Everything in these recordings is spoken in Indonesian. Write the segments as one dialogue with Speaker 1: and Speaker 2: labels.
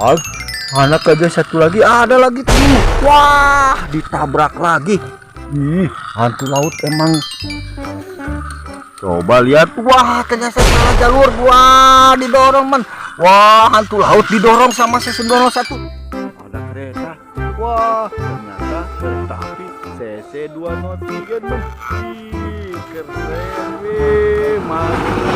Speaker 1: Ah, anak aja satu lagi, ada lagi tuh. Wah, ditabrak lagi. Ih, hantu laut emang. Coba lihat, wah ternyata salah jalur, wah didorong man. Wah, hantu laut didorong sama CC201. Ada kereta, wah ternyata kereta api CC203 man. Ih, keren weh, mantap.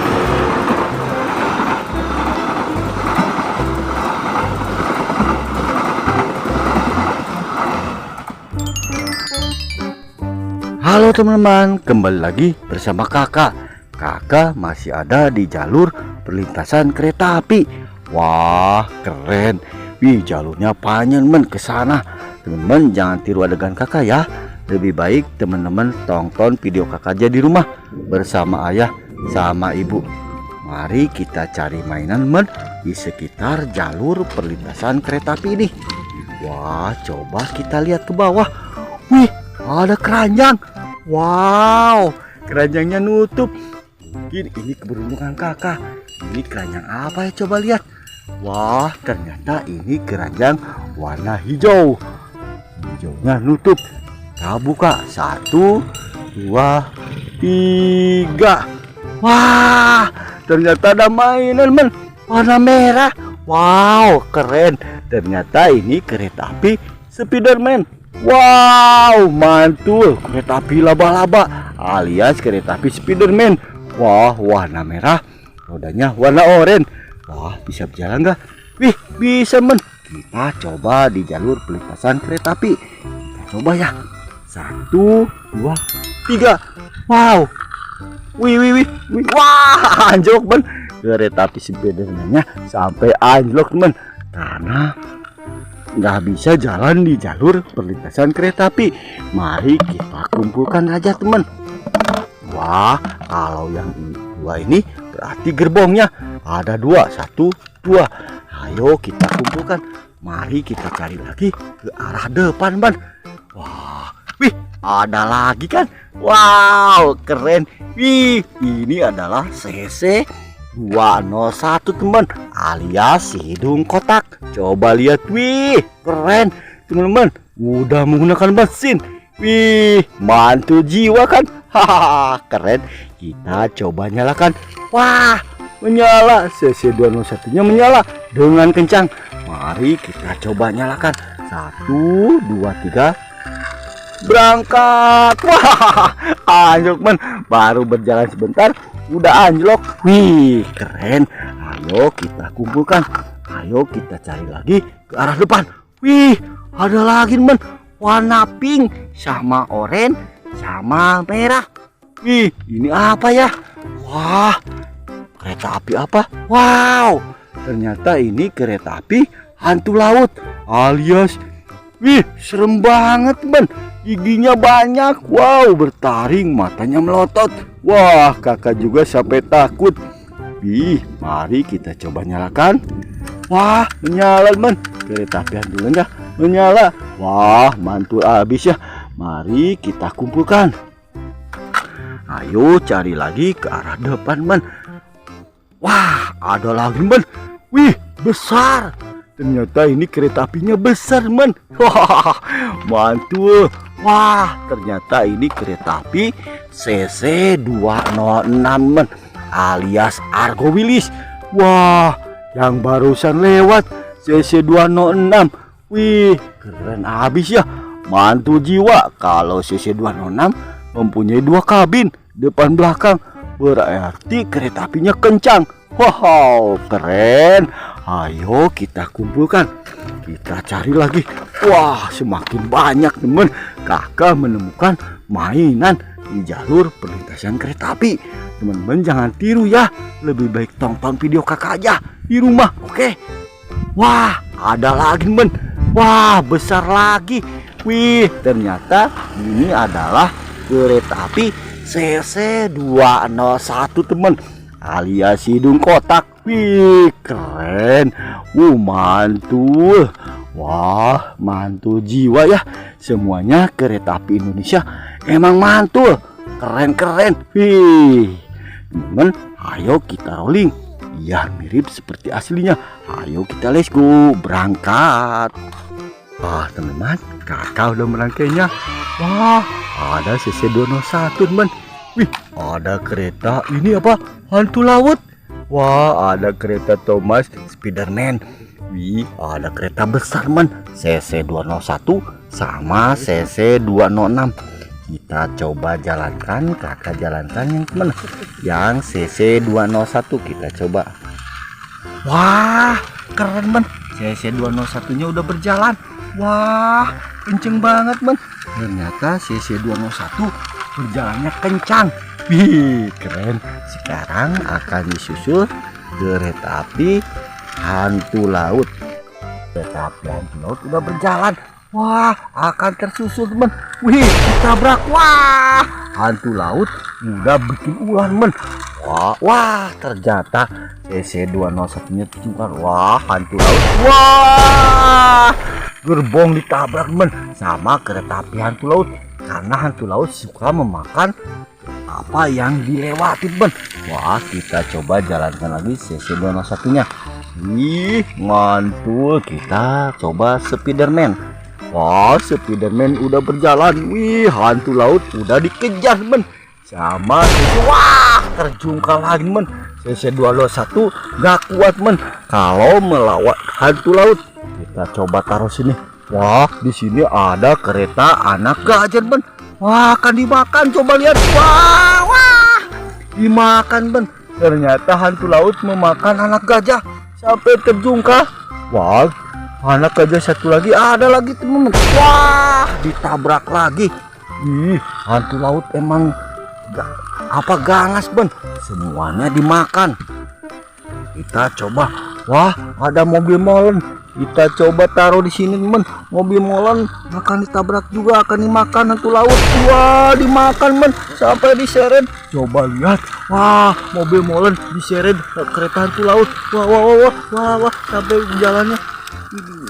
Speaker 1: Halo teman-teman, kembali lagi bersama kakak. Kakak masih ada di jalur perlintasan kereta api. Wah, keren. Wih, jalurnya panjang men ke sana. Teman-teman jangan tiru adegan kakak ya. Lebih baik teman-teman tonton video kakak aja di rumah bersama ayah sama ibu. Mari kita cari mainan men di sekitar jalur perlintasan kereta api ini. Wah, coba kita lihat ke bawah. Wih, ada keranjang. Wow, keranjangnya nutup. Ini keberuntungan kakak. Ini keranjang apa ya, coba lihat. Wah, ternyata ini keranjang warna hijau. Hijaunya nutup. Kita buka 1, 2, 3. Wah, ternyata ada mainan men warna merah. Wow, keren. Ternyata ini kereta api Spiderman. Wow, mantul, kereta api laba-laba alias kereta api Spiderman. Wah, warna merah, rodanya warna oranye. Wah, bisa berjalan nggak? Wih, bisa men. Kita coba di jalur perlintasan kereta api. Kita coba ya. 1, 2, 3. Wow. Wih. Wah, anjlok men. Kereta api Spiderman-nya sampai anjlok men. Karena nggak bisa jalan di jalur perlintasan kereta api. Mari kita kumpulkan aja teman. Wah, kalau yang dua ini berarti gerbongnya ada 2, 1, 2. Ayo kita kumpulkan. Mari kita cari lagi ke arah depan man. Wah, wih, ada lagi kan? Wow, keren. Wih, ini adalah CC 201 teman, alias hidung kotak. Coba lihat, wih, keren teman-teman. Udah menggunakan mesin. Wih, mantul jiwa kan? Hahaha, keren. Kita coba nyalakan. Wah, menyala. CC201 nya menyala dengan kencang. Mari kita coba nyalakan. 1, 2, 3. Berangkat. Wah, anjlok men. Baru berjalan sebentar udah anjlok. Wih, keren. Ayo kita kumpulkan. Ayo kita cari lagi ke arah depan. Wih, ada lagi men, warna pink sama oranye sama merah. Wih, ini apa ya? Wah, kereta api apa? Wow, ternyata ini kereta api hantu laut alias. Wih, serem banget men. Giginya banyak, wow, bertaring, matanya melotot. Wah, kakak juga sampai takut. Wih, mari kita coba nyalakan. Wah, menyala men. Kereta api hantunya menyala. Wah, mantul habis ya. Mari kita kumpulkan. Ayo cari lagi ke arah depan men. Wah, ada lagi men. Wih, besar. Ternyata ini kereta apinya besar men. Wah, mantul. Wah, ternyata ini kereta api CC206 men, alias Argo Wilis. Wah, yang barusan lewat CC206. Wih, keren habis ya. Mantul jiwa. Kalau CC206 mempunyai 2 kabin depan belakang, berarti kereta apinya kencang. Wow, keren. Ayo kita kumpulkan. Kita cari lagi. Wah, semakin banyak teman. Kakak menemukan mainan di jalur perlintasan kereta api. Teman-teman jangan tiru ya. Lebih baik tonton video kakak aja di rumah, oke? Wah, ada lagi teman. Wah, besar lagi. Wih, ternyata ini adalah kereta api CC201 teman, alias hidung kotak. Wih, keren. Mantul. Wah, mantul jiwa ya. Semuanya kereta api Indonesia emang mantul. Keren-keren. Wih, teman, ayo kita rolling. Iya, mirip seperti aslinya. Ayo kita let's go, berangkat. Wah teman-teman, kakak udah merangkainya. Wah, ada CC201 teman. Wih, ada kereta ini apa? Hantu laut. Wah, ada kereta Thomas Spiderman. Wih, ada kereta besar teman, CC201 sama CC206. Kita coba jalankan, kakak jalankan yang mana? Yang CC201 kita coba. Wah, keren man. CC201 nya udah berjalan. Wah, kenceng banget man. Ternyata CC201 berjalannya kencang. Wih, keren. Sekarang akan disusul kereta api hantu laut. Kereta api hantu laut udah berjalan. Wah, akan tersusul teman. Wih, ditabrak. Wah, hantu laut udah bikin ulah teman. Wah, ternyata CC201 nya terjungkal. Wah, hantu laut. Wah, gerbong ditabrak teman sama kereta api hantu laut. Karena hantu laut suka memakan apa yang dilewati teman. Wah, kita coba jalankan lagi CC201 nya. Wih, mantul. Kita coba Spiderman. Wah, Spiderman udah berjalan. Wih, hantu laut udah dikejar teman sama wah, terjungkal lagi teman. CC201 gak kuat teman kalau melawan hantu laut. Kita coba taruh sini. Wah, di sini ada kereta anak gajah teman. Wah, akan dimakan, coba lihat. Wah, dimakan teman. Ternyata hantu laut memakan anak gajah sampai terjungkal. Wah, anak gajah satu lagi, ada lagi teman. Wah, ditabrak lagi. Ih, hantu laut emang ganas ben, semuanya dimakan. Kita coba. Wah, ada mobil molen. Kita coba taruh di sini teman. Mobil molen akan ditabrak juga, akan dimakan hantu laut. Wah, dimakan men sampai diseret. Coba lihat. Wah, mobil molen diseret kereta hantu laut. Wah, sampai jalannya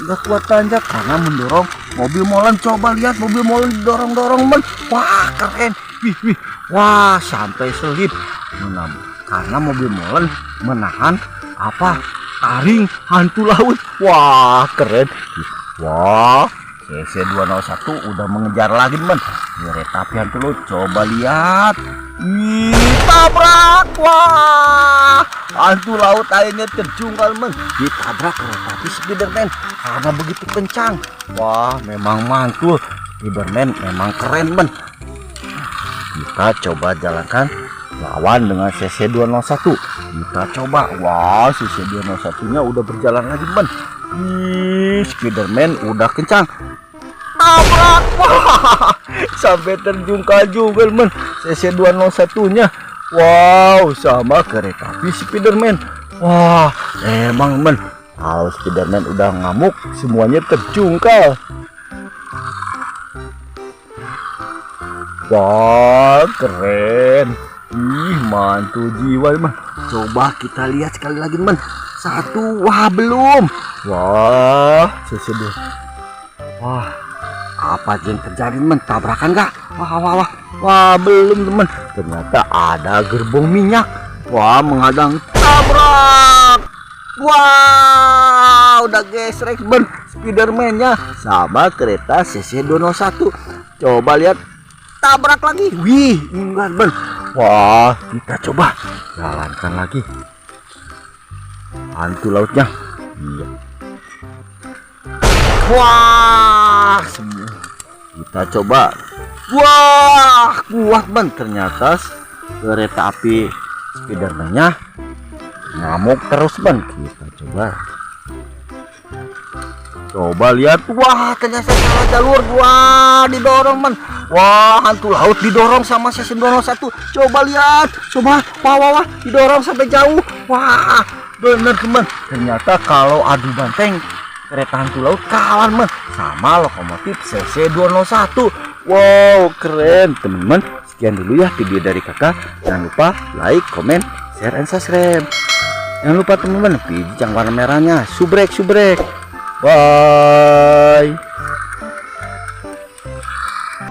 Speaker 1: nggak kuat tanjak karena mendorong mobil molen. Coba lihat, mobil molen didorong-dorong men. Wah, keren. Wih. Wah, sampai selip karena mobil molen menahan apa? Taring hantu laut. Wah, keren. Wah, CC201 udah mengejar lagi teman kereta api hantu laut. Coba lihat. Tabrak. Wah, hantu laut akhirnya terjungkal men. Ditabrak kereta api Spiderman karena begitu kencang. Wah, memang mantul. Spiderman memang keren men. Kita coba jalankan lawan dengan CC201. Kita coba. Wah, CC201 nya udah berjalan lagi men. Spiderman udah kencang. Tabrak. Wah, sampai terjungkal juga men CC201 nya. Wow, sama kereta api Spiderman. Wah, emang men kalau Spiderman udah ngamuk semuanya terjungkal. Wah, keren. Ih, mantul jiwa teman. Coba kita lihat sekali lagi teman. Satu. Wah, belum. Wah, CC2. Wah, apa yang terjadi teman? Tabrakan gak? Wah, belum teman. Ternyata ada gerbong minyak. Wah, menghadang. Tabrak. Wah, udah gesrek teman Spiderman nya sama kereta CC201. Coba lihat. Tabrak lagi. Wih, enggak ben. Wah, kita coba jalankan lagi hantu lautnya. Iya. Wah, kita coba. Wah, kuat ben. Ternyata kereta api Spiderman nya ngamuk terus ben. Kita coba lihat. Wah, ternyata salah jalur. Wah, didorong men. Wah, hantu laut didorong sama CC201. Coba lihat. Wah, didorong sampai jauh. Wah, bener teman. Ternyata kalau adu banteng kereta hantu laut kalah men sama lokomotif CC201. Wow, keren teman-teman. Sekian dulu ya video dari kakak. Jangan lupa like, comment, share, and subscribe. Jangan lupa teman-teman, pilih yang warna merahnya. Subrek. Bye.